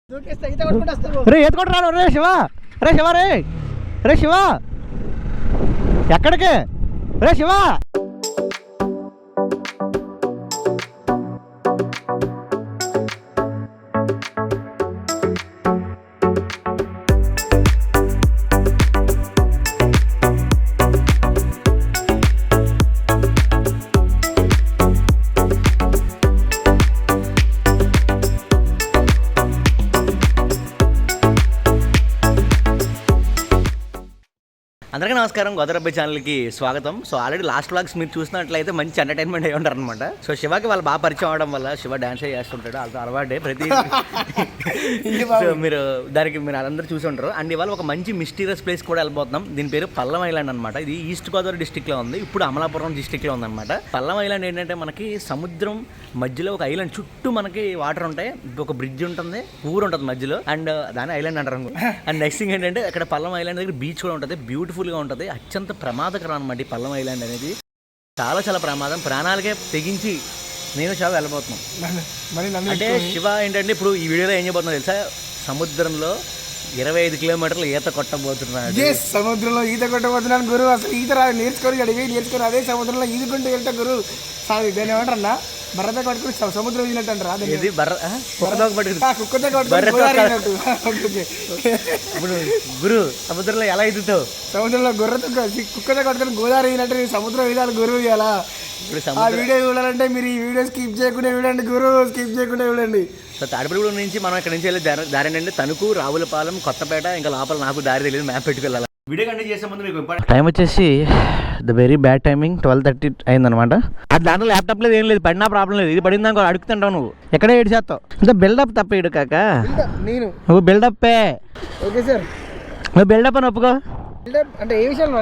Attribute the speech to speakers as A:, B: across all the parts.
A: రే ఈత కొట్టు రాడు. రే శివ, రే శివ, రే రే శివ, ఎక్కడికి రే శివ? అందరికీ నమస్కారం, గోదావరి ఛానల్కి స్వాగతం. సో ఆల్రెడీ లాస్ట్ వ్లాగ్స్ మీరు చూసినట్లయితే మంచి ఎంటర్టైన్మెంట్ అయ్యి ఉంటారు అనమాట. సో శివకి వాళ్ళు బాగా పరిచయం అవడం వల్ల శివ డాన్స్ చేస్తుంటాడు, వాళ్ళతో అలవాటే ప్రతి సో మీరు దానికి మీరు అందరూ చూసి ఉంటారు. అండ్ ఇవాళ ఒక మంచి మిస్టీరియస్ ప్లేస్ కూడా వెళ్ళిపోతున్నాం. దీని పేరు పల్లం ఐలాండ్ అనమాట. ఇది ఈస్ట్ గోదావరి డిస్టిక్లో ఉంది, ఇప్పుడు అమలాపురం డిస్టిక్లో ఉందన్నమాట. పల్లం ఐలాండ్ ఏంటంటే మనకి సముద్రం మధ్యలో ఒక ఐలాండ్, చుట్టూ మనకి వాటర్ ఉంటాయి, ఒక బ్రిడ్జ్ ఉంటుంది, ఊరు ఉంటుంది మధ్యలో, అండ్ దాని ఐలాండ్ అంటారు. అండ్ నెక్స్ట్ థింగ్ ఏంటంటే ఇక్కడ పల్లం ఐలాండ్ దగ్గర బీచ్ కూడా ఉంటుంది, బ్యూటిఫుల్ గా ఉంటుంది. అత్యంత ప్రమాదకరం అనమాట ఈ పల్లం ఐలాండ్ అనేది. చాలా చాలా ప్రమాదం, ప్రాణాలకే తెగించి నేను శివ వెళ్ళబోతున్నాం. అంటే శివ ఏంటంటే ఇప్పుడు ఈ వీడియోలో ఏం చేయబోతున్నా తెలుసా, సముద్రంలో 25 కిలోమీటర్లు ఈత కొట్టబోతున్నాడు.
B: సముద్రంలో ఈత కొట్టబోతున్నాను గురు. అసలు ఈత నేర్చుకొని నేర్చుకొని అదే సముద్రంలో ఈదుకుంటూ వెళ్తా గురు. సారీ దాన్ని ఏమంటారన్నా, బర్రతో కట్టుకుని సముద్రం ఈనట్టు అంటారా?
A: ఇప్పుడు గురు సముద్రంలో ఎలా ఈదుతావు?
B: సముద్రంలో గుర్రతో కుక్కతో కట్టుకుని గోదావరి ఈనట్టు సముద్రం ఈదాలి గురువు. ఇలా ఆ వీడియో చూడాలంటే మీరు ఈ వీడియో స్కిప్ చేయకుండా చూడండి గురు, స్కిప్ చేయకుండా చూడండి.
A: సో తాడిపల్లిగూడెం నుంచి మనం ఇక్కడ నుంచి వెళ్ళే దారి ఏంటంటే తణుకు, రావులపాలెం, కొత్తపేట, ఇంకా లోపల నాకు దారి తెలియదు, మ్యాప్ పెట్టుకెళ్ళాలి. వీడియో కంటిన్యూ చేసే ముందు మీకు టైం వచ్చేసి ద వెరీ బ్యాడ్ టైమింగ్ 12:30 అయిందనమాట. అది దాంట్లో ల్యాప్టాప్ లేదు, ఏం లేదు, పడినా ప్రాబ్లం లేదు. ఇది పడింది అనుకో అడుగుతుంటావు నువ్వు, ఎక్కడే ఏడు చేస్తావు. ఇంకా బిల్డప్ తప్ప ఇడు కాక
B: నేను
A: నువ్వు బిల్డప్పే.
B: ఓకే సార్,
A: నువ్వు బిల్డప్ అని ఒప్పుకో.
B: అంటే ఏ విషయంలో?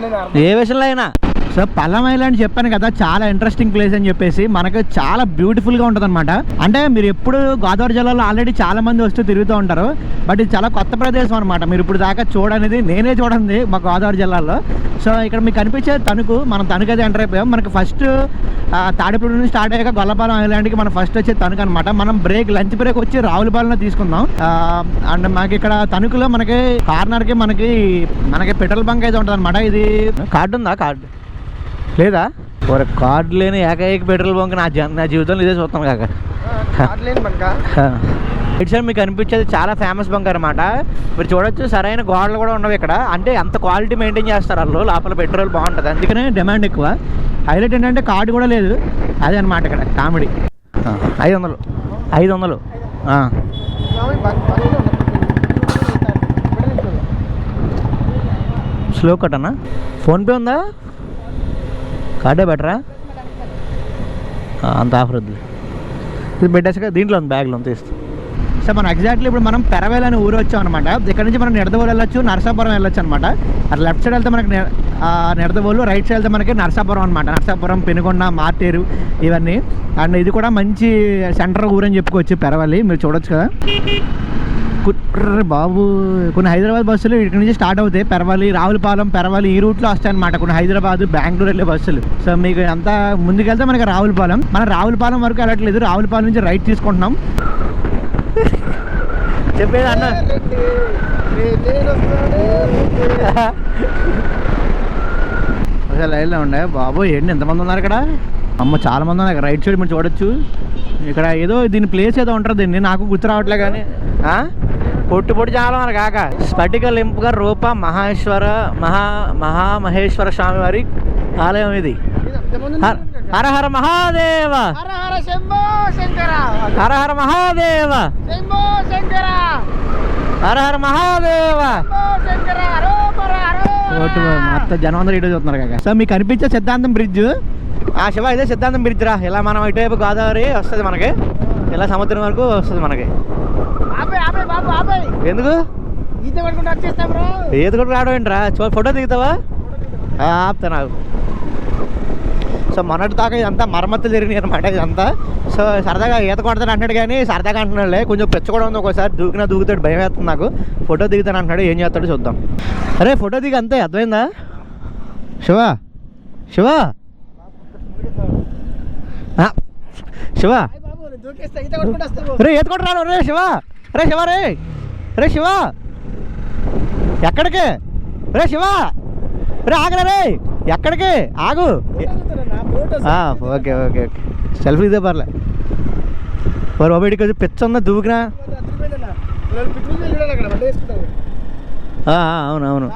A: ఏ విషయంలో అయినా. సో పల్లం ఐలాండ్ చెప్పాను కదా, చాలా ఇంట్రెస్టింగ్ ప్లేస్ అని చెప్పేసి, మనకు చాలా బ్యూటిఫుల్గా ఉంటుంది అనమాట. అంటే మీరు ఎప్పుడు గోదావరి జిల్లాలో ఆల్రెడీ చాలా మంది వస్తూ తిరుగుతూ ఉంటారు, బట్ ఇది చాలా కొత్త ప్రదేశం అనమాట. మీరు ఇప్పుడు దాకా చూడనిది, నేనే చూడండి మా గోదావరి జిల్లాలో. సో ఇక్కడ మీకు కనిపించే తణుకు, మనం తణుకు అయితే ఎంటర్ అయిపోయాం. మనకు ఫస్ట్ తాడిపల్లి నుంచి స్టార్ట్ అయ్యాక గొల్లపాలెం ఐలాండ్కి మనం ఫస్ట్ వచ్చే తణుకు అనమాట. మనం లంచ్ బ్రేక్ వచ్చి రావులపాలెంలో తీసుకుందాం. అండ్ మనకి ఇక్కడ తణుకులో మనకి కార్నర్కి మనకి పెట్రోల్ బంక్ అయితే ఉంటుంది అనమాట. ఇది కార్డు ఉందా? కార్డు లేదా? ఒక కార్డు లేని ఏకైక పెట్రోల్ బంక్ నా జీవితంలో ఇదే చూస్తాం కాక. ఇటు సైడ్ మీకు అనిపించేది చాలా ఫేమస్ బంక్ అనమాట. మీరు చూడొచ్చు, సరైన గోడలు కూడా ఉండవు ఇక్కడ. అంటే అంత క్వాలిటీ మెయింటైన్ చేస్తారు వాళ్ళు, లోపల పెట్రోల్ బాగుంటుంది, అందుకనే డిమాండ్ ఎక్కువ. హైలైట్ ఏంటంటే కార్డు కూడా లేదు, అదే అనమాట ఇక్కడ కామెడీ. 500 స్లో కట్ అన్నా. ఫోన్పే ఉందా? కార్డే బెటరా? అంత ఆఫర్ వద్దు, ఇది పెట్టేసాక దీంట్లో ఉంది, బ్యాగ్లో ఉంది, తీస్తాం. సో మనం ఎగ్జాక్ట్లీ ఇప్పుడు మనం పెరవేల్ అనే ఊరు వచ్చాం అనమాట. ఇక్కడ నుంచి మనం నిడదవోలు వెళ్ళొచ్చు, నరసాపురం వెళ్ళొచ్చు అనమాట. అటు లెఫ్ట్ సైడ్ వెళ్తే మనకి నిడదవోలు, రైట్ సైడ్ వెళ్తే మనకి నరసాపురం అనమాట. నరసాపురం, పెనుగొండ, మార్టేరు ఇవన్నీ. అండ్ ఇది కూడా మంచి సెంటర్ ఊరు అని చెప్పుకోవచ్చు పెరవల్లి. మీరు చూడొచ్చు కదా బాబు. కొన్ని హైదరాబాద్ బస్సులు ఇక్కడ నుంచి స్టార్ట్ అవుతాయి, పెరవల్లి, రావులపాలెం, పెరవల్లి ఈ రూట్లో వస్తాయన్నమాట. కొన్ని హైదరాబాద్, బెంగళూరు వెళ్ళే బస్సులు. సో మీకు అంతా ముందుకెళ్తే మనకి రావులపాలెం, మనం రావులపాలెం వరకు వెళ్ళట్లేదు, రావులపాలెం నుంచి రైట్ తీసుకుంటున్నాం. చెప్పేది అన్న, అసలు లైన్లో ఉండే బాబు. ఏంటి ఎంతమంది ఉన్నారు ఇక్కడ? అమ్మ చాలా మంది ఉన్నారు. రైట్ సైడ్ మీరు చూడొచ్చు, ఇక్కడ ఏదో దీని ప్లేస్ ఏదో ఉంటుంది, దీన్ని నాకు గుర్తు రావట్లే కానీ పొట్టు చాలా ఉన్నారు కాక. స్ఫటిక లింపుగా రూప మహామహేశ్వర స్వామి వారి ఆలయం ఇది. హర హర మహాదేవ, హర హర మహాదేవ, హర హర మహాదేవ. మొత్తం జనం అందరూ ఇటు చూస్తున్నారు కాక. సో మీకు కనిపించే సిద్ధాంతం బ్రిడ్జ్, శివ ఇదే సిద్ధాంతం బ్రిడ్జ్ రా. ఇలా మనం ఇటువైపు గోదావరి వస్తుంది మనకి, ఇలా సముద్రం వరకు వస్తుంది మనకి. ఎందుకు ఈత కొట్టుకు రావడం ఏంట్రా? ఫోటో దిగుతావా? ఆపుతా నాకు. సో మొన్నటి దాకా ఇదంతా మరమ్మతులు జరిగినాయి అనమాట ఇదంతా. సో సరదాగా ఈత కొడతాను అంటున్నాడు, కానీ సరదాగా అంటున్నాడులే, కొంచెం పెచ్చ కూడా ఉంది. ఒకసారి దూకుతాడు, భయం వేస్తుంది నాకు. ఫోటో దిగుతాను అంటున్నాడు, ఏం చేస్తాడో చూద్దాం. అరే ఫోటో దిగి అంతే, అర్థమైందా? శివ శివ శివ రే ఈత కొట్టు రాడు. రే శివ రే శివ రే రే శివ ఎక్కడికి రే శివ రే ఆగరా రే ఎక్కడికి ఆగు ఓకే ఓకే ఓకే సెల్ఫీ ఇదే పర్లే మరి బాబేడికి కొంచెం పిచ్చ ఉందా దూకినా అవును అవును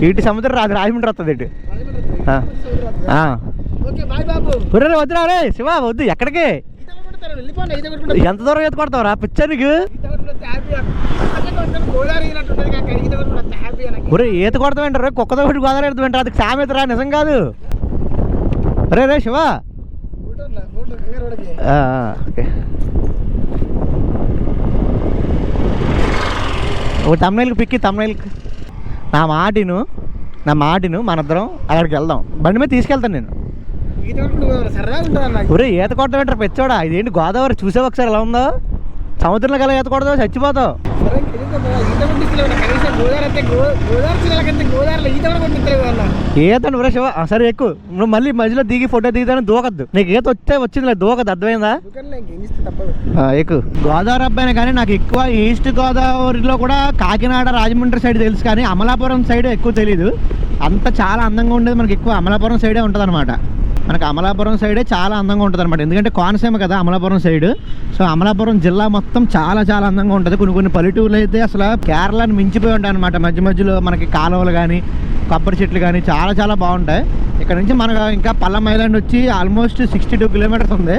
A: ఇటు సముద్రం రాదు రాజమండ్రి వస్తుంది ఇటు వద్దురా రే శివ వద్దు ఎక్కడికి ఎంత దూరం ఈత కొడతావురా పిచ్చా నీకు ఒరే ఈత కొడతామంటారు కుక్కతో పెట్టి గోదావరి ఎడతామంటారు అది సామెత రా నిజం కాదు రే రే శివ ఓకే ఓ తమ్నైల్కి పిక్కి తమ్నైల్కి నా మాటిను మనిద్దరం అక్కడికి వెళ్దాం బండి మీద తీసుకెళ్తాను నేను ఒరే ఈత కొట్టమంటారు పెచ్చోడా ఇదేంటి గోదావరి చూసావు ఒకసారి ఎలా ఉందో సముద్రంలో కల ఈత కొడతావు చచ్చిపోతావు ఈత ఒరే శివ సరే ఎక్కువ నువ్వు మళ్ళీ మధ్యలో దిగి ఫోటో దిగుతాను దూకద్దు నీకు ఈత వచ్చింది దూకద్దు అర్థమైందా ఎక్కువ గోదావరి అబ్బాయినే కానీ నాకు ఎక్కువ ఈస్ట్ గోదావరిలో కూడా కాకినాడ రాజమండ్రి సైడ్ తెలుసు కానీ అమలాపురం సైడ్ ఎక్కువ తెలియదు అంత చాలా అందంగా ఉండేది మనకి ఎక్కువ అమలాపురం సైడే ఉంటుంది అనమాట మనకు అమలాపురం సైడే చాలా అందంగా ఉంటుంది అనమాట ఎందుకంటే కోనసీమ కదా అమలాపురం సైడ్ సో అమలాపురం జిల్లా మొత్తం చాలా చాలా అందంగా ఉంటుంది కొన్ని పల్లెటూర్లు అయితే అసలు కేరళని మించిపోయి ఉంటాయి అనమాట మధ్య మధ్యలో మనకి కాలువలు కానీ కొబ్బరి చెట్లు కానీ చాలా చాలా బాగుంటాయి ఇక్కడ నుంచి మనకు ఇంకా పల్లం ఐలాండ్ వచ్చి ఆల్మోస్ట్ 62 కిలోమీటర్స్ ఉంది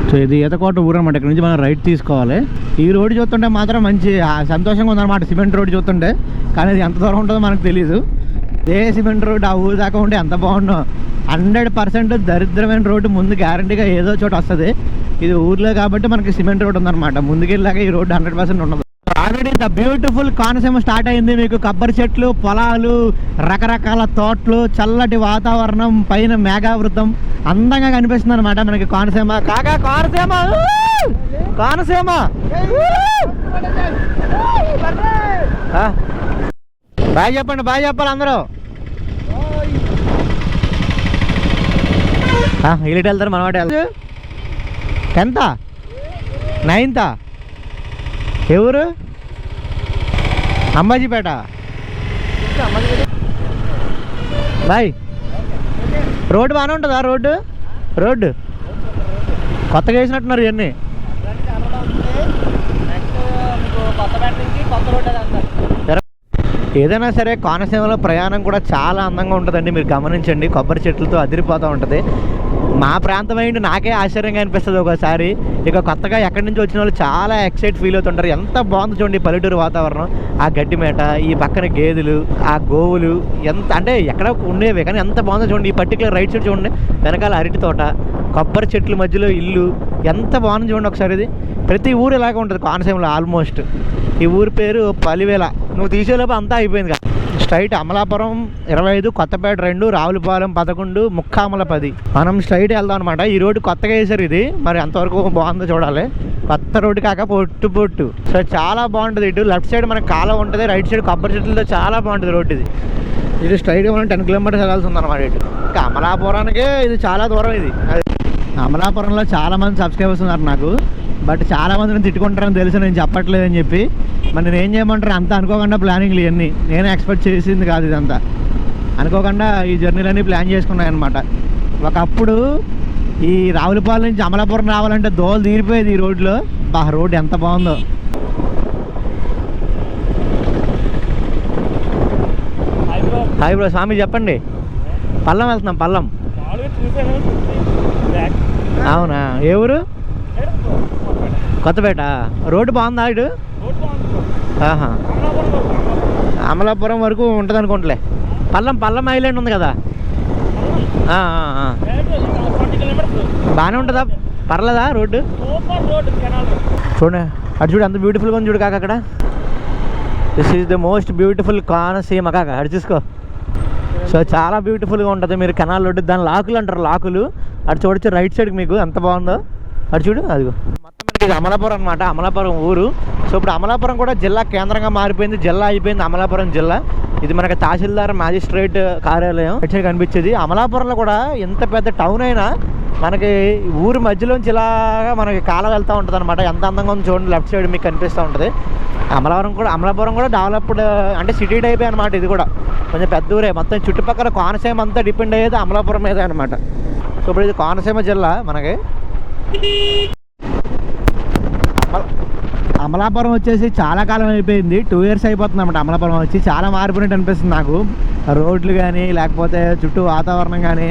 A: సో ఇది ఈతకోట ఊరు అనమాట ఇక్కడ నుంచి మనం రైట్ తీసుకోవాలి ఈ రోడ్డు చూస్తుంటే మాత్రం మంచి సంతోషంగా ఉందన్నమాట సిమెంట్ రోడ్డు చూస్తుంటే కానీ అది ఎంత దూరం ఉంటుందో మనకు తెలియదు ఏ సిమెంట్ రోడ్డు ఆ ఊరు దాకా ఉంటే ఎంత బాగుండో 100% దరిద్రమైన రోడ్డు ముందు గ్యారంటీగా ఏదో చోట వస్తుంది ఇది ఊర్లో కాబట్టి మనకి సిమెంట్ రోడ్డు ఉందన్నమాట ముందుకెళ్ళాక ఈ రోడ్డు 100% ఉండదు already the beautiful Konaseema start అయింది మీకు కొబ్బరి చెట్లు పొలాలు రకరకాల తోటలు చల్లటి వాతావరణం పైన మేఘావృతం అందంగా కనిపిస్తుంది అనమాట మనకి కోనసీమ కోనసీమ బాయ్ చెప్పాలి అందరూ ఇల్లు వెళ్తారు మనమాట 10th 9th ఎవరు అంబాజీపేట బాయ్ రోడ్డు బాగానే ఉంటుందా రోడ్డు కొత్తగా వేసినట్టున్నారు ఇవన్నీ ఏదైనా సరే కోనసీమలో ప్రయాణం కూడా చాలా అందంగా ఉంటుందండి మీరు గమనించండి కొబ్బరి చెట్లతో అదిరిపోతూ ఉంటుంది మా ప్రాంతం అయింది నాకే ఆశ్చర్యంగా అనిపిస్తుంది ఒకసారి ఇక కొత్తగా ఎక్కడి నుంచి వచ్చిన వాళ్ళు చాలా ఎక్సైట్ ఫీల్ అవుతుంటారు ఎంత బాగుంది చూడండి పల్లెటూరు వాతావరణం ఆ గడ్డి మేట ఈ పక్కన గేదెలు ఆ గోవులు ఎంత అంటే ఎక్కడ ఉండేవి కానీ ఎంత బాగుందో చూడండి ఈ పర్టికులర్ రైట్ సైడ్ చూడండి వెనకాల అరటి తోట కొబ్బరి చెట్ల మధ్యలో ఇల్లు ఎంత బాగుంది చూడండి ఒకసారి ఇది ప్రతి ఊరు ఇలాగే ఉంటుంది కోనసీమలో ఆల్మోస్ట్ ఈ ఊరి పేరు పలివేల నువ్వు తీసేలోపు అంతా అయిపోయింది కదా స్ట్రైట్ అమలాపురం 25 కొత్తపేట 2 రావులపాలెం 11 ముక్కామల 10 మనం స్ట్రైట్ వెళ్దాం అనమాట ఈ రోడ్డు కొత్తగా వేసారు ఇది మరి అంతవరకు బాగుందో చూడాలి కొత్త రోడ్డు కాక పొట్టు సో చాలా బాగుంటుంది ఇటు లెఫ్ట్ సైడ్ మనకు కాలువ ఉంటుంది రైట్ సైడ్ కొబ్బరి చెట్లతో చాలా బాగుంటుంది రోడ్డు ఇది స్ట్రైట్గా మనం 10 కిలోమీటర్స్ వెళ్ళాల్సి ఉంది అనమాట ఇటు ఇంకా అమలాపురానికే ఇది చాలా దూరం ఇది అమలాపురంలో చాలామంది సబ్స్క్రైబర్స్ ఉన్నారు నాకు బట్ చాలామంది నేను తిట్టుకుంటారని తెలుసు నేను చెప్పట్లేదని చెప్పి మరి నేను ఏం చేయమంటారు అంతా అనుకోకుండా ప్లానింగ్లు ఇవన్నీ నేను ఎక్స్పెక్ట్ చేసింది కాదు ఇదంతా అనుకోకుండా ఈ జర్నీలన్నీ ప్లాన్ చేసుకున్నాయి అనమాట ఒకప్పుడు ఈ రావులపాలెం నుంచి అమలాపురం రావాలంటే దోలు తీరిపోయేది ఈ రోడ్లో రోడ్డు ఎంత బాగుందో హాయ్ బ్రో స్వామి చెప్పండి పల్లం వెళ్తున్నాం పల్లం అవునా ఏ ఊరు కొత్తపేట రోడ్డు బాగుందా ఇటు అమలాపురం వరకు ఉంటుంది అనుకుంటలే పల్లం ఐలాండ్ ఉంది కదా బాగానే ఉంటుందా పర్లేదా రోడ్డు చూడండి అటు చూడు అంత బ్యూటిఫుల్గా ఉంది చూడు కాక అక్కడ this is the most beautiful Konaseema కాక అటు చూసుకో సో చాలా బ్యూటిఫుల్గా ఉంటుంది మీరు కెనాల్ రోడ్డు దాని లాకులు అంటారు లాకులు అటు చూడొచ్చు రైట్ సైడ్కి మీకు ఎంత బాగుందో అటు చూడు అదిగో మొత్తం మనకి అమలాపురం అనమాట అమలాపురం ఊరు సో ఇప్పుడు అమలాపురం కూడా జిల్లా కేంద్రంగా మారిపోయింది జిల్లా అయిపోయింది అమలాపురం జిల్లా ఇది మనకి తహసీల్దార్ మ్యాజిస్ట్రేట్ కార్యాలయం ఇటు సైడ్ కనిపించేది. అమలాపురంలో కూడా ఎంత పెద్ద టౌన్ అయినా మనకి ఊరి మధ్యలోంచి ఇలాగా మనకి కాలం వెళ్తూ ఉంటుంది అనమాట. ఎంత అందంగా ఉంది చూడండి, లెఫ్ట్ సైడ్ మీకు కనిపిస్తూ ఉంటుంది. అమలాపురం కూడా డెవలప్డ్ అంటే సిటీ టైపే అనమాట. ఇది కూడా కొంచెం పెద్ద ఊరే. మొత్తం చుట్టుపక్కల కోనసీమ అంతా డిపెండ్ అయ్యేది అమలాపురం మీదే అనమాట. సో ఇప్పుడు ఇది కోనసీమ జిల్లా మనకి. అమలాపురం వచ్చేసి చాలా కాలం అయిపోయింది, 2 years అయిపోతుంది అన్నమాట. అమలాపురం వచ్చి చాలా మారిపోయినట్టు అనిపిస్తుంది నాకు. రోడ్లు కానీ లేకపోతే చుట్టూ వాతావరణం కానీ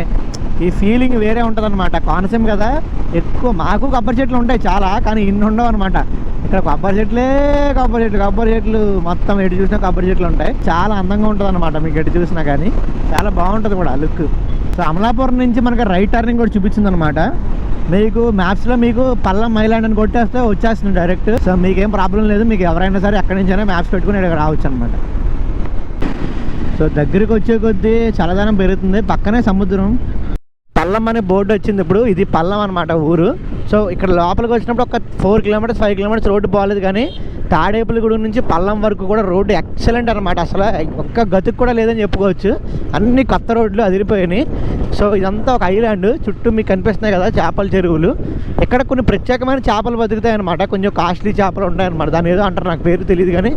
A: ఈ ఫీలింగ్ వేరే ఉంటుంది అనమాట. కోనసీమ కదా, ఎక్కువ మాకు కొబ్బరి చెట్లు ఉంటాయి చాలా, కానీ ఇన్ని ఉండవు అనమాట. ఇక్కడ కొబ్బరి చెట్లు మొత్తం ఎటు చూసినా కొబ్బరి చెట్లు ఉంటాయి. చాలా అందంగా ఉంటుంది అనమాట మీకు ఎటు చూసినా కానీ. చాలా బాగుంటుంది కూడా లుక్. సో అమలాపురం నుంచి మనకి రైట్ టర్నింగ్ కూడా చూపించింది అనమాట. మీకు మ్యాప్స్లో మీకు పల్లం ఐలాండ్ అని కొట్టేస్తే వచ్చేస్తుంది డైరెక్ట్. సో మీకేం ప్రాబ్లం లేదు, మీకు ఎవరైనా సరే ఎక్కడి నుంచైనా మ్యాప్స్ పెట్టుకుని ఇక్కడ రావచ్చు అనమాట. సో దగ్గరికి వచ్చే కొద్దీ చల్లదనం పెరుగుతుంది. పక్కనే సముద్రం. పల్లం అనే బోర్డు వచ్చింది ఇప్పుడు. ఇది పల్లం అనమాట ఊరు. సో ఇక్కడ లోపలికి వచ్చినప్పుడు ఒక 4 kilometers 5 kilometers రోడ్డు బాగాలేదు, కానీ తాడేపల్లిగూడెం నుంచి పల్లం వరకు కూడా రోడ్డు ఎక్సలెంట్ అనమాట. అసలు ఒక్క గతుకు కూడా లేదని చెప్పుకోవచ్చు. అన్ని కొత్త రోడ్లు అదిరిపోయినాయి. సో ఇదంతా ఒక ఐలాండ్. చుట్టూ మీకు కనిపిస్తున్నాయి కదా చేపల చెరువులు. ఇక్కడ కొన్ని ప్రత్యేకమైన చేపలు బతుకుతాయి అనమాట. కొంచెం కాస్ట్లీ చేపలు ఉంటాయి అనమాట. దాని ఏదో అంటారు, నాకు పేరు తెలియదు కానీ.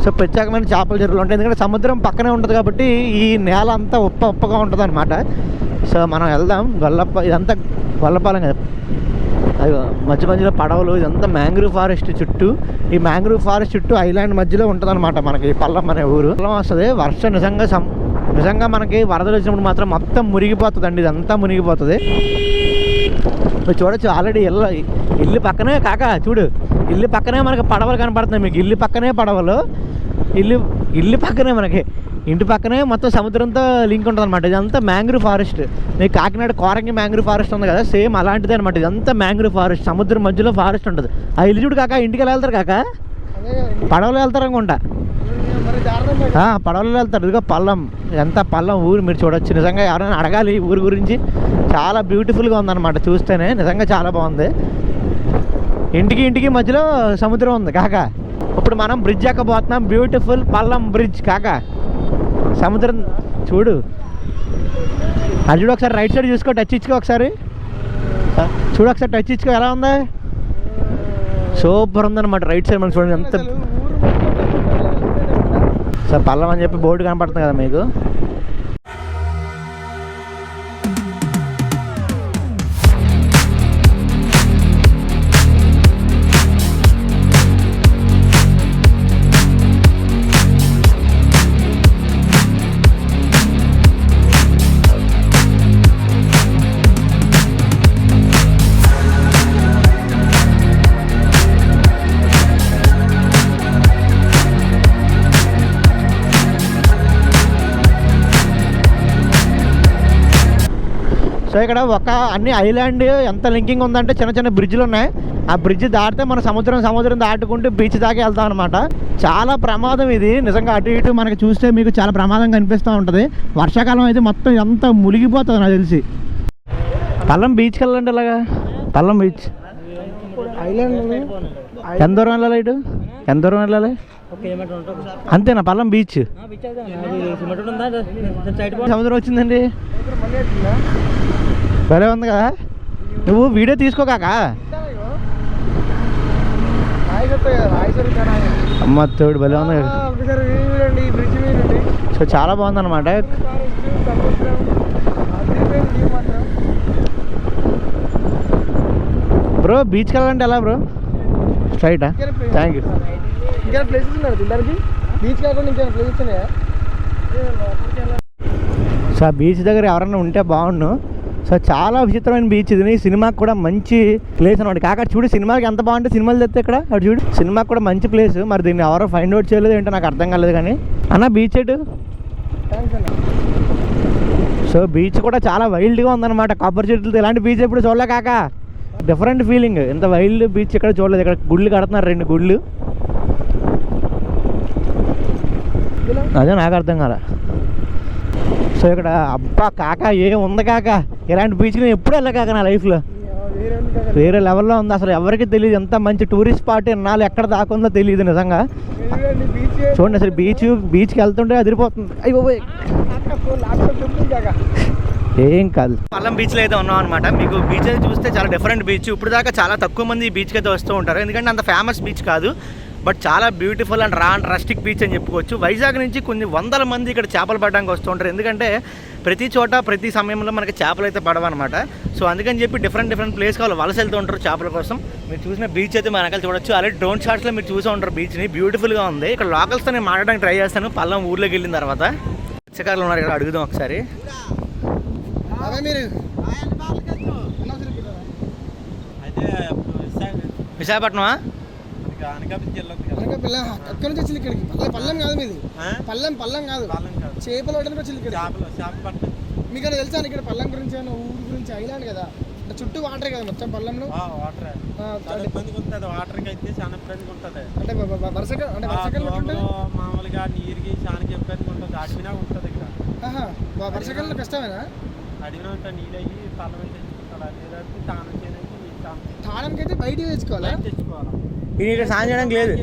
A: సో ప్రత్యేకమైన చేపల చెరువులు ఉంటాయి, ఎందుకంటే సముద్రం పక్కనే ఉంటుంది కాబట్టి ఈ నేల అంతా ఉప్పగా ఉంటుంది అనమాట. సో మనం వెళ్దాం. ఇదంతా గొల్లపాలెం కదా, అది మధ్యలో పడవలు. ఇదంతా మ్యాంగ్రూవ్ ఫారెస్ట్ చుట్టూ. ఈ మ్యాంగ్రూవ్ ఫారెస్ట్ చుట్టూ ఐలాండ్ మధ్యలో ఉంటుంది అనమాట మనకి పల్లం అనే ఊరు. పల్లం వస్తుంది. వర్షం నిజంగా మనకి వరదలు వచ్చినప్పుడు మాత్రం మొత్తం మునిగిపోతుంది అండి. ఇదంతా మునిగిపోతుంది. మీరు చూడొచ్చు ఆల్రెడీ ఇల్లు పక్కనే చూడు, ఇల్లు పక్కనే మనకి పడవలు కనపడుతున్నాయి మీకు. ఇల్లు పక్కనే పడవలు, ఇల్లు పక్కనే మనకి ఇంటి పక్కనే మొత్తం సముద్రంతో లింక్ ఉంటుంది అనమాట. ఇదంతా మ్యాంగ్రూవ్ ఫారెస్ట్. మీకు కాకినాడ కోరంగి మ్యాంగ్రూవ్ ఫారెస్ట్ ఉంది కదా, సేమ్ అలాంటిదే అనమాట. ఇదంతా మ్యాంగ్రూవ్ ఫారెస్ట్. సముద్రం మధ్యలో ఫారెస్ట్ ఉంటుంది. ఆ ఇల్లు చూడు కాక, ఇంటికి ఎలా వెళ్తారు కాక? పడవలో వెళ్తారు అనుకుంటా. పడవలో వెళ్తారు. ఇదిగో పల్లం. ఎంత పల్లం ఊరు మీరు చూడొచ్చు. నిజంగా ఎవరైనా అడగాలి ఊరి గురించి. చాలా బ్యూటిఫుల్గా ఉందన్నమాట చూస్తేనే. నిజంగా చాలా బాగుంది. ఇంటికి మధ్యలో సముద్రం ఉంది కాక. ఇప్పుడు మనం బ్రిడ్జ్ ఎక్కబోతున్నాం. బ్యూటిఫుల్ పల్లం బ్రిడ్జ్ కాక. సముద్రం చూడు. అది చూడు ఒకసారి, రైట్ సైడ్ చూసుకో, టచ్ ఇచ్చుకో ఒకసారి. చూడు ఒకసారి టచ్ ఇచ్చుకో, ఎలా ఉంది? సూపర్ ఉందన్నమాట రైట్ సైడ్. మనం చూడండి ఎంత. సార్ పల్లం అని చెప్పి బోర్డు కనపడుతుంది కదా మీకు. సో ఇక్కడ అన్ని ఐలాండ్ ఎంత లింకింగ్ ఉందంటే చిన్న బ్రిడ్జ్లు ఉన్నాయి. ఆ బ్రిడ్జ్ దాటితే మన సముద్రం దాటుకుంటూ బీచ్ దాకా వెళ్తాం అనమాట. చాలా ప్రమాదం ఇది నిజంగా. అటు ఇటు మనకి చూస్తే మీకు చాలా ప్రమాదం కనిపిస్తూ ఉంటుంది. వర్షాకాలం అయితే మొత్తం ఎంత మునిగిపోతుంది నాకు తెలిసి. పల్లం బీచ్కి వెళ్ళండి. అలాగా పల్లం బీచ్ ఎంత దూరం వెళ్ళాలి? ఇటు ఎంత దూరం వెళ్ళాలి? అంతేనా పల్లం బీచ్? సముద్రం వచ్చిందండి. భలే ఉంది కదా. నువ్వు వీడియో తీసుకోకాక. అమ్మ తోడు భలే ఉంది. సో చాలా బాగుందన్నమాట. బ్రో బీచ్కి వెళ్ళాలంటే ఎలా బ్రో? స్ట్రైటా? Thank you.
B: ఇంకా ప్లేసెస్ ఉన్నాయి తినడానికి. బీచ్ కాకుండా ఇంకా ప్లేసెస్ ఉన్నాయా?
A: సో ఆ బీచ్ దగ్గర ఎవరన్నా ఉంటే బాగుండు. సో చాలా విచిత్రమైన బీచ్ ఇది. సినిమాకి కూడా మంచి ప్లేస్ అనమాట. కాక చూడు సినిమాకి ఎంత బాగుంటే సినిమాలు తెస్తే ఇక్కడ అటు చూడు. సినిమాకి కూడా మంచి ప్లేస్. మరి దీన్ని ఎవరో ఫైండ్ అవుట్ చేయలేదు ఏంటో నాకు అర్థం కాలేదు. కానీ అన్న బీచ్ ఎటు? సో బీచ్ కూడా చాలా వైల్డ్గా ఉందన్నమాట. కొబ్బరి చెట్లతో ఇలాంటి బీచ్ ఎప్పుడు చూడలే కాక. Different feeling. ఇంత వైల్డ్ బీచ్ ఇక్కడ చూడలేదు. ఇక్కడ గుళ్ళు కడుతున్నారు, 2 గుళ్ళు. అదే నాకు అర్థం కాలే. సో ఇక్కడ అబ్బా కాక ఏం ఉంది కాక. ఇలాంటి బీచ్కి నేను ఎప్పుడు వెళ్ళా కాక నా లైఫ్లో. వేరే లెవెల్లో ఉంది. అసలు ఎవరికి తెలియదు ఎంత మంచి టూరిస్ట్ స్పాట్ ఎన్నాళ్ళు ఎక్కడ దాకుందో తెలియదు నిజంగా. చూడండి అసలు బీచ్కి వెళ్తుంటే అదిరిపోతుంది. అయ్యో ఏం కాదు. పల్లం బీచ్లో అయితే ఉన్నాం అనమాట. మీకు బీచ్ అయితే చూస్తే చాలా డిఫరెంట్ బీచ్. ఇప్పుడు దాకా చాలా తక్కువ మంది ఈ బీచ్కి అయితే వస్తూ ఉంటారు, ఎందుకంటే అంత ఫేమస్ బీచ్ కాదు. బట్ చాలా బ్యూటిఫుల్ అండ్ రస్టిక్ బీచ్ అని చెప్పుకోవచ్చు. వైజాగ్ నుంచి కొన్ని వందల మంది ఇక్కడ చేపలు పడడానికి వస్తూ ఉంటారు, ఎందుకంటే ప్రతి చోట ప్రతి సమయంలో మనకి చేపలు అయితే పడవన్నమాట. సో అందుకని చెప్పి డిఫరెంట్ ప్లేస్ కావాలి వలస వెళ్తూ ఉంటారు చేపల కోసం. మీరు చూసిన బీచ్ అయితే మన వెనకాల చూడొచ్చు. అలాగే డ్రోన్ షాట్స్లో మీరు చూసే ఉంటారు బీచ్ని. బ్యూటిఫుల్గా ఉంది. ఇక్కడ లోకల్స్తో నేను మాట్లాడడానికి ట్రై చేస్తాను పల్లం ఊర్లోకి వెళ్ళిన తర్వాత. మత్స్యకారులు ఉన్నారు ఇక్కడ, అడుగుదాం ఒకసారి. విశాఖపట్నమా?
B: అక్కడ నుంచి వచ్చింది ఇక్కడికి. పల్లం కాదు మీది, పల్లం కాదు, చేపలు పట్టడానికి వచ్చింది ఇక్కడ. మీకు తెలుసా ఇక్కడ పల్లం గురించి, ఊరు గురించి? ఐలాండ్ కదా, చుట్టూ వాటర్ కదా మొత్తం పల్లంలో. అంటే
C: మామూలుగా నీరుకి చాలా ఇబ్బంది ఉంటుంది. అడిగినా ఉంటుంది ఇక్కడ.
B: వర్షాకాలంలో కష్టమేనా?
C: అడిగినా ఉంటా నీళ్ళు అయ్యి పల్లం తెచ్చుకుంటాడు. లేదంటే స్నానం చేయడానికి
B: తాళంకి అయితే బయటికి తెచ్చుకోవాలా?
C: తెచ్చుకోవాలి.
A: ఇది స్నానం చేయడానికి లేదు.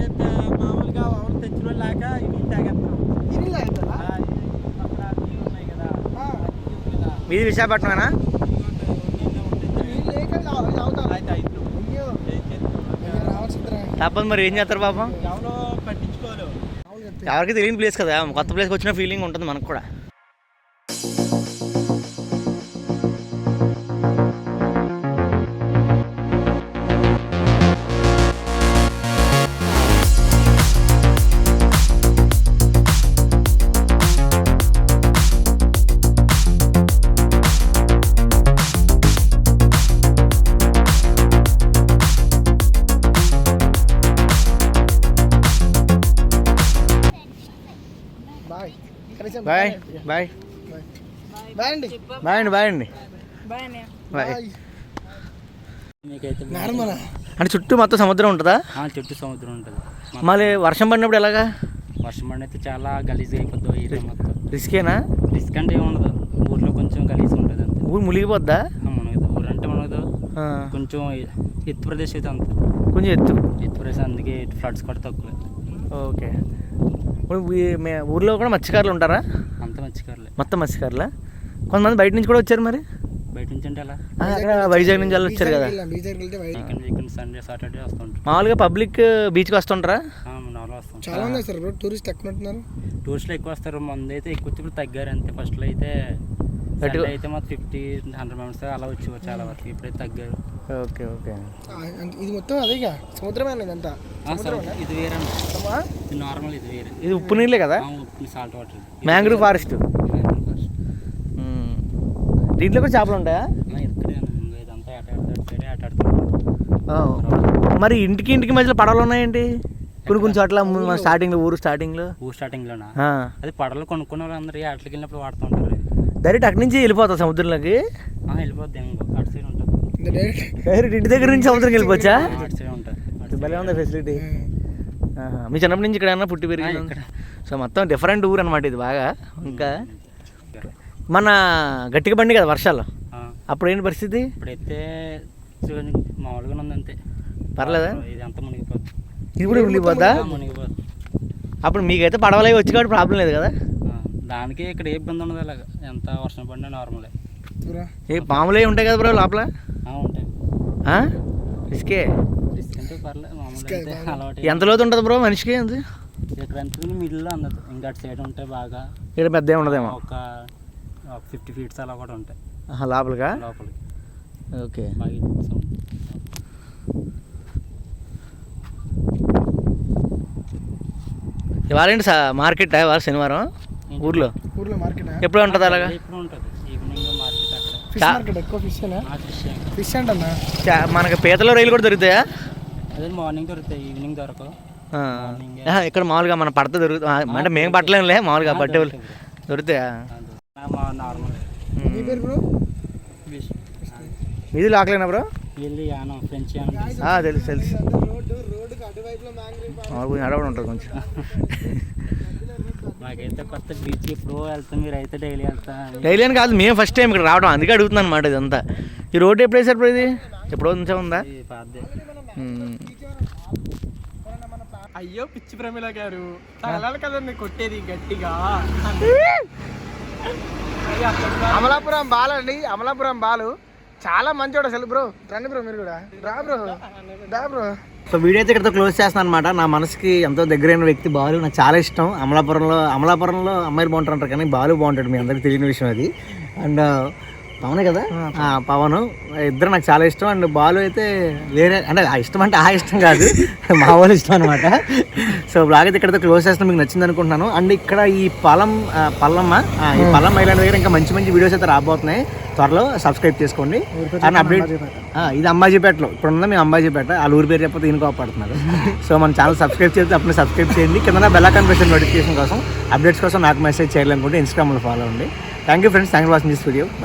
C: మామూలుగా ఎవరు తెచ్చిన లేక ఇల్లు తాగేస్తాం.
B: ఇల్లు తాగేస్తారా?
C: నీళ్ళు ఉన్నాయి కదా.
A: మీది విశాఖపట్నమేనా? తప్పదు మరి, ఏం చేస్తారు పాపం.
C: ఎవరో పట్టించుకోరు.
A: ఎవరికి తెలియని ప్లేస్ కదా, కొత్త ప్లేస్కి వచ్చిన ఫీలింగ్ ఉంటుంది మనకు కూడా. బాయ్ బాయ్
B: బాయ్ అండి.
A: బాయ్ అండి. బాయ్ అండి. బాయ్.
B: నార్మల్
A: అంటే చుట్టూ మొత్తం సముద్రం ఉంటుందా?
C: చుట్టూ సముద్రం ఉంటుంది.
A: మళ్ళీ వర్షం పడినప్పుడు ఎలాగా?
C: వర్షం పడిన అయితే చాలా గలీజ్గా అయిపోద్ది ఏరియా మొత్తం.
A: రిస్కేనా?
C: రిస్క్ అంటే ఏముండదు, ఊర్లో కొంచెం గలీజ్గా ఉంటుంది అంతే.
A: ఊరు మునిగిపోద్దా?
C: మునగదు, ఊరు అంటే మునగదు. కొంచెం ఎత్తు ప్రదేశం అయితే అంత
A: కొంచెం ఎత్తు
C: ప్రదేశం, అందుకే ఫ్లడ్స్ కూడా తక్కువ.
A: ఓకే. ఇప్పుడు ఊర్లో కూడా మత్స్యకారులు ఉంటారా?
C: అంత మత్స్యకారులే,
A: మొత్తం మత్స్యకారులా? కొంతమంది బయట నుంచి కూడా వచ్చారు మరి.
C: బయట నుంచి అంటే అలా
A: అక్కడ వైజాగ్ నుంచి వాళ్ళు వచ్చారు కదా.
C: వీకెండ్ సండే సాటర్డే వస్తుంటారు.
A: మామూలుగా పబ్లిక్ బీచ్కి వస్తుంటారా?
C: నాలుగు వస్తుంటారు.
B: చాలా మంది వస్తారు బ్రో, టూరిస్ట్ ఎక్కువ ఉంటున్నారు.
C: టూరిస్టులు ఎక్కువ వస్తారు. ముందు అయితే ఎక్కువ ఇప్పుడు తగ్గారు అంతే. ఫస్ట్లో అయితే అయితే మాకు 50-100 మెంబర్స్ అలా వచ్చేవారు చాలా వరకు. ఇప్పుడైతే తగ్గారు.
A: Okay okay.
B: ఇది మొత్తం అదేగా సముద్రమే ఇదంతా.
C: ఇది వేరే, ఇది నార్మల్, ఇది వేరే.
A: ఇది ఉప్పు నీళ్ళే కదా?
C: Salt water,
A: mangrove forest. దీంట్లో కూడా చేపలు ఉంటాయా?
C: ఇదంతా ఆటాడుతుంది.
A: మరి ఇంటికి మధ్యలో పడవలు ఉన్నాయండి కొన్ని చోట్ల. ఊరు
C: స్టార్టింగ్లోనా? అది పడవలు కొనుక్కున్న వాళ్ళు అందరూ ఆటలకి వెళ్ళినప్పుడు వాడుతూ ఉంటారు.
A: డైరెక్ట్ అక్కడి నుంచి వెళ్ళిపోతా సముద్రంలోకి?
C: వెళ్ళిపోద్ది, అటు సైడ్ ఉంటుంది.
A: డైరెక్ట్ ఇంటి దగ్గర నుంచి సముద్రంకి వెళ్ళిపోవచ్చా?
C: అటు సైడ్ ఉంటుంది.
A: భలే ఉంది ఫెసిలిటీ. మీ చిన్నప్పటి నుంచి ఇక్కడ ఏమన్నా పుట్టి పెరిగి ఇక్కడ? సో మొత్తం డిఫరెంట్ ఊరు అనమాట ఇది బాగా. ఇంకా మన గట్టిగా బండి కదా వర్షాలు, అప్పుడు ఏంటి పరిస్థితి?
C: ఇప్పుడైతే మామూలుగా ఉంది అంతే,
A: పర్లేదా?
C: ఇది అంతా మునిగిపోద్ది.
A: ఇది కూడా మునిగిపోద్దా?
C: మునిగిపోద్ది.
A: అప్పుడు మీకైతే పడవలే వచ్చి కాబట్టి ప్రాబ్లం లేదు కదా?
C: దానికి ఇక్కడ ఏ ఇబ్బంది ఉండదు. అలాగా ఎంత వర్షం పడినా నార్మలే.
A: ఏ మామూలే ఉంటాయి కదా బ్రో లోపల?
C: ఉంటాయి.
A: రిస్కే?
C: రిస్క్ అంటే పర్లేదు, మామూలుగా అలవాటు.
A: ఎంత లోతు ఉంటుంది బ్రో మనిషికి?
C: ఇక్కడ ఎంత మిడిల్లో అందదు. ఇంకా అటు సైడ్ ఉంటాయి బాగా.
A: ఇక్కడ పెద్ద ఉండదేమో,
C: ఒక 50 feet అలా కూడా ఉంటాయి
A: లోపలిగా.
C: లోపలికి.
A: ఓకే. ఇవాళ ఏంటి మార్కెట్? ఇవాళ శనివారం ఊర్లో
B: మార్కెట్
A: ఎప్పుడు ఉంటుంది? అలాగా
C: ఎప్పుడు ఉంటుంది. ఈవినింగ్ మార్కెట్ అక్కడ.
B: ఫిష్ మార్కెట్ ఎక్కువ. ఫిష్ అంటన్నా
A: మనకి పీతలో రొయ్యలు కూడా దొరుకుతాయా?
C: అదే మార్నింగ్ దొరుకుతాయి, ఈవినింగ్ దొరకవు.
A: ఇక్కడ మామూలుగా మన పడత దొరుకుతుంది అంటే మేము పట్టలేములే, మామూలుగా పట్టే దొరుకుతాయా?
C: నార్మల్.
A: ఇది లోకలేనా బ్రో?
C: ఫ్రెంచ్
A: తెలుసు. అడవడం ఉంటుంది కొంచెం.
C: మాకైతే కొత్త బీచ్ ఎప్పుడో వెళ్తాం, మీరు అయితే డైలీ వెళ్తాం.
A: డైలీ అని కాదు, మేము ఫస్ట్ టైం ఇక్కడ రావడం, అందుకే అడుగుతున్నాను అనమాట ఇదంతా. ఈ రోడ్డు ఎప్పుడు వేసారు ఇప్పుడు? ఇది ఎప్పుడో నుంచే ఉందా?
C: పాదే
B: అయ్యో పిచ్చి ప్రమిళ గారు తగలాలి కదండి కొట్టేది గట్టిగా. అమలాపురం బాల్ అండి, అమలాపురం బాలు చాలా మంచోడు అసలు. బ్రో రండి బ్రో, మీరు కూడా రా బ్రో, రా బ్రో.
A: సో వీడియో అయితే ఇక్కడతో క్లోజ్ చేస్తాను అనమాట. నా మనసుకి ఎంతో దగ్గరైన వ్యక్తి బాలు, నాకు చాలా ఇష్టం. అమలాపురంలో అమ్మాయిలు బాగుంటారు కానీ బాలు బాగుంటాడు, మీ అందరికి తెలియని విషయం అది. అండ్ పవనే కదా, పవన్ ఇద్దరు నాకు చాలా ఇష్టం. అండ్ బాలు అయితే వేరే, అంటే ఆ ఇష్టం అంటే ఆ ఇష్టం కాదు, మా వాళ్ళు ఇష్టం అనమాట. సో బ్లాగ్ అయితే ఇక్కడతో క్లోజ్ చేస్తాను, మీకు నచ్చింది అనుకుంటున్నాను. అండ్ ఇక్కడ ఈ పల్లమ్మ ఈ పల్లం ఐలాండ్ దగ్గర ఇంకా మంచి మంచి వీడియోస్ అయితే రాబోతున్నాయి, త్వరలో సబ్స్క్రైబ్ చేసుకోండి. అండ్ అప్డేట్ ఇది అంబాజీపేటలో ఇప్పుడు ఉందా, మేము అంబాజీపేట, వాళ్ళ ఊరి పేరు చెప్పితే ఈయన కోపడుతున్నారు. సో మన ఛానల్ సబ్స్క్రైబ్ చేస్తే అప్పుడు సబ్స్క్రైబ్ చేయండి. కింద బెల్ ఐకాన్ ప్రెస్ నోటిఫికేషన్ కోసం, అప్డేట్స్ కోసం నాకు మెసేజ్ చేయాలనుకుంటే ఇన్స్టాగ్రామ్లో ఫాలో అవ్వండి. Thank you friends, thank you watching this video.